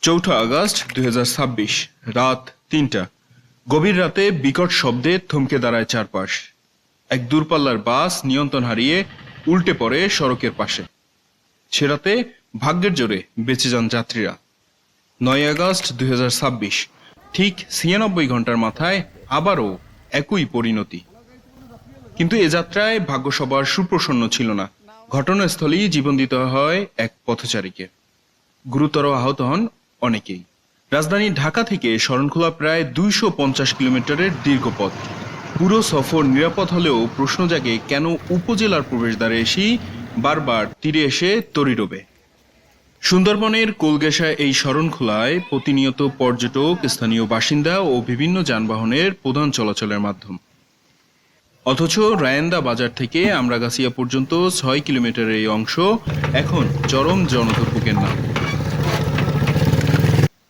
4 August 2026 রাত 3টা। গভীর রাতে বিকট শব্দে থমকে দাঁড়ায় চারপাশ। এক দূরপাল্লার বাস নিয়ন্ত্রণ হারিয়ে উল্টে পড়ে সড়কের পাশে। সে রাতে ভাগ্যের জোরে বেঁচে যান যাত্রীরা। 9 আগস্ট 2026 ঠিক 96 ঘন্টার মাথায় আবারও একই পরিণতি। কিন্তু এ যাত্রায় ভাগ্য সবার সুপ্রসন্ন ছিল না। ঘটনাস্থলেই জীবন দিতে হয় এক পথচারীকে। গুরুতর আহত হন অনেকেই। রাজধানী ঢাকা থেকে শরণখোলা প্রায় 250 কিলোমিটারের দীর্ঘ পথ। পুরো সফর নিরাপদ হলেও প্রশ্ন জাগে, কেন উপজেলার প্রবেশদ্বারে এসেই বারবার তীরে এসে তরি ডোবে। সুন্দরবনের কোলগেশা এই শরণখোলায় প্রতিনিয়ত পর্যটক, স্থানীয় বাসিন্দা ও বিভিন্ন যানবাহনের প্রধান চলাচলের মাধ্যম। অথচ রায়েন্দা বাজার থেকে আমরাগাছিয়া পর্যন্ত 6 কিলোমিটারের এই অংশ এখন চরম জনদুর্ভোগের নাম।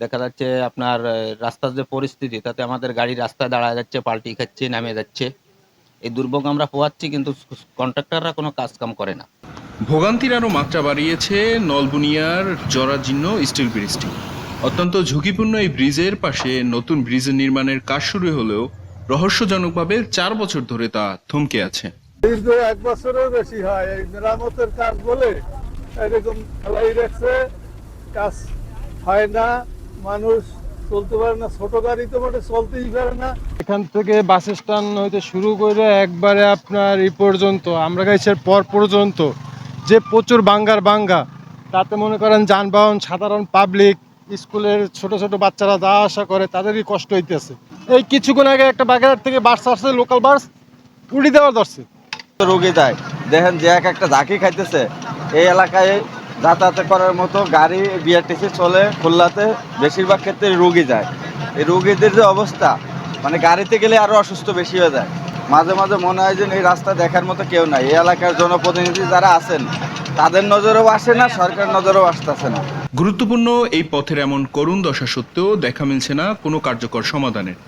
দেখা যাচ্ছে আপনার রাস্তার যে পরিস্থিতি, তাতে আমাদের গাড়ি রাস্তায় দাঁড়ায় যাচ্ছে, পাল্টি খাচ্ছে, নামে যাচ্ছে। এই দুর্ভোগ আমরা পোয়াচ্ছি, কিন্তু কন্ট্রাক্টররা কোনো কাজ কাম করে না। ভোগান্তির আরও মাত্রা বাড়িয়েছে নলবুনিয়ার জরাজীর্ণ স্টিল ব্রিজটি। অত্যন্ত ঝুঁকিপূর্ণ এই ব্রিজের পাশে নতুন ব্রিজ নির্মাণের কাজ শুরু হলেও রহস্যজনকভাবে 4 বছর ধরে তা থমকে আছে। দীর্ঘ 1 বছরের বেশি হয় এই মেরামতের কাজ বলে এরকম ফেলাই রাখছে, কাজ হয় না, মানুষ চলতে পারে না, ছোট গাড়ি তো মোটে চলতেই পারে না। এখান থেকে বাস স্ট্যান্ড হইতে শুরু করে একবারে আপনার এই পর্যন্ত আমরাগাছিয়ার পর পর্যন্ত যে প্রচুর বাঙ্গা, তাতে মনে করেন যানবাহন, সাধারণ পাবলিক, স্কুলের ছোট ছোট বাচ্চারা যাওয়া আসা করে, তাদেরই কষ্ট হইতেছে। এই কিছুক্ষণ আগে একটা বাগেরহাট থেকে বাস আসছে, লোকাল বাস উড়ি দেওয়ার ধরছে। রোগী যায়, দেখেন যে একটা ঝাঁকি খাইতেছে। এই এলাকায় যাতায়াত করার মতো গাড়ি বিআরটিসি চলে খুলনাতে, বেশিরভাগ ক্ষেত্রে রোগী যায়। এই রোগীদের যে অবস্থা, মানে গাড়িতে গেলে আরো অসুস্থ বেশি হয়ে যায়। মাঝে মাঝে মনে হয় যে এই রাস্তা দেখার মতো কেউ নাই। এই এলাকার জনপ্রতিনিধি যারা আছেন, তাদের নজরেও আসে না, সরকার নজরেও আসতেছে না। গুরুত্বপূর্ণ এই পথের এমন করুণ দশা সত্ত্বেও দেখা মিলছে না কোনো কার্যকর সমাধানের।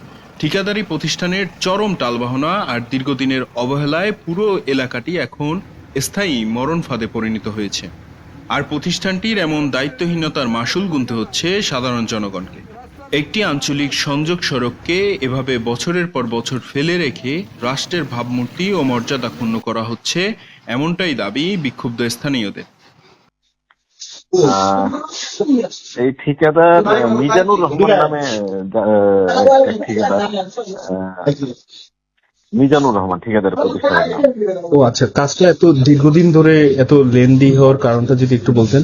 ঠিকাদারি প্রতিষ্ঠানের চরম টালবাহনা আর দীর্ঘদিনের অবহেলায় পুরো এলাকাটি এখন স্থায়ী মরণ ফাঁদে পরিণত হয়েছে। আর প্রতিষ্ঠানটির এমন দায়িত্বহীনতার মাশুল গুনতে হচ্ছে সাধারণ জনগণকে। একটি আঞ্চলিক সংযোগ সড়ককে এভাবে বছরের পর বছর ফেলে রেখে রাষ্ট্রের ভাবমূর্তি ও মর্যাদা ক্ষুণ্ণ করা হচ্ছে, এমনটাই দাবি বিক্ষুব্ধ স্থানীয়দের। এই ঠিকাদার মিজানুর রহমান নামে ঠিকাদার, মিজানুর রহমান ঠিকাদার প্রতিষ্ঠানের নাম। ও আচ্ছা, কাজটা এত দীর্ঘদিন ধরে এত লেন্দি হওয়ার কারণটা যদি একটু বলতেন।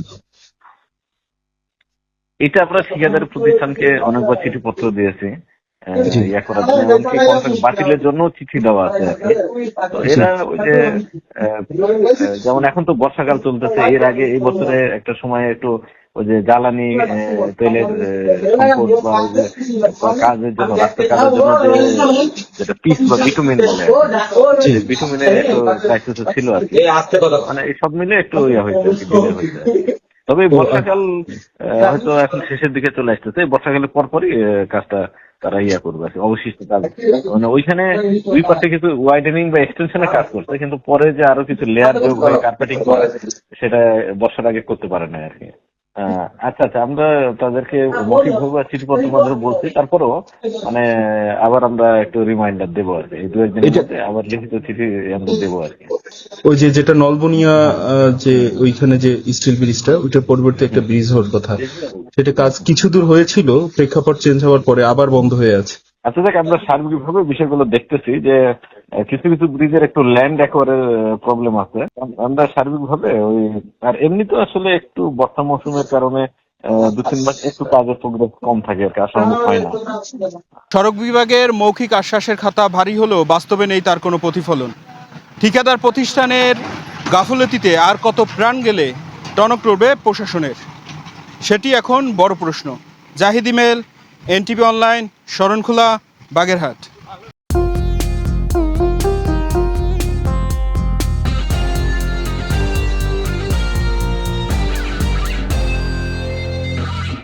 এটা আমরা ঠিকাদার প্রতিষ্ঠানকে অনেকবার চিঠিপত্র দিয়েছি, কন্ট্রাক্ট বাতিলের জন্য চিঠি দেওয়া আছে। তো এরা ওই যে যেমন এখন তো বর্ষাকাল চলতেছে, এর আগে এই বছরে একটা সময় একটু ওই যে জ্বালানি তেলের সম্পদ বা ওই যে কাজের জন্য, রাস্তার কাজের জন্য যেটা পিস বা বিটুমিন বলে, বিটুমিনের একটু ক্রাইসিস ছিল আর কি। মানে এই সব মিলে একটু ইয়ে হয়েছে, ডিলে হয়েছে। তবে বর্ষাকাল হয়তো এখন শেষের দিকে চলে আসতেছে। বর্ষাকালের পরপরই কাজটা তারা করবে অবশিষ্ট কাজ। মানে ওইখানে দুই পাশে কিছু ওয়াইডেনিং বা এক্সটেনশনের কাজ করছে, কিন্তু পরে যে আরো কিছু লেয়ার যোগ হয়ে কার্পেটিং করে, সেটা বর্ষার আগে করতে পারে না আর কি। আচ্ছা, আমরা তাদেরকে মৌখিকভাবে চিঠিপত্র মাধ্যমে বলছি, তারপরেও মানে আবার আমরা একটু রিমাইন্ডার দেবো আর কি। এই 2-1 দিনের মধ্যে আবার লিখিত চিঠি আমরা দেবো আর কি। ওই যে যেটা নলবুনিয়া যে ওইখানে যে স্টিল ব্রিজটা, ওইটার পরিবর্তে একটা ব্রিজ হওয়ার কথা, সেটা কাজ কিছু দূর হয়েছিল, প্রেক্ষাপট চেঞ্জ হওয়ার পরে আবার বন্ধ হয়ে আছে। আচ্ছা দেখ, আমরা সার্বিকভাবে বিষয়গুলো দেখতেছি যে কিছু কিছু ব্রিজের একটু ল্যান্ড অ্যাকোয়ারের প্রবলেম আছে। আমরা সার্বিকভাবে ওই, আর এমনি তো আসলে একটু বর্ষা মৌসুমের কারণে 2-3 মাস একটু কাজের প্রোগ্রেস কম থাকে আর কি, আসলে হয় না। সড়ক বিভাগের মৌখিক আশ্বাসের খাতা ভারী হলেও বাস্তবে নেই তার কোনো প্রতিফলন। ঠিকাদার প্রতিষ্ঠানের গাফলতিতে আর কত প্রাণ গেলে টনক নড়বে প্রশাসনের, সেটি এখন বড় প্রশ্ন। জাহিদ ইমেল, এনটিভি অনলাইন, শরণখোলা, বাগেরহাট।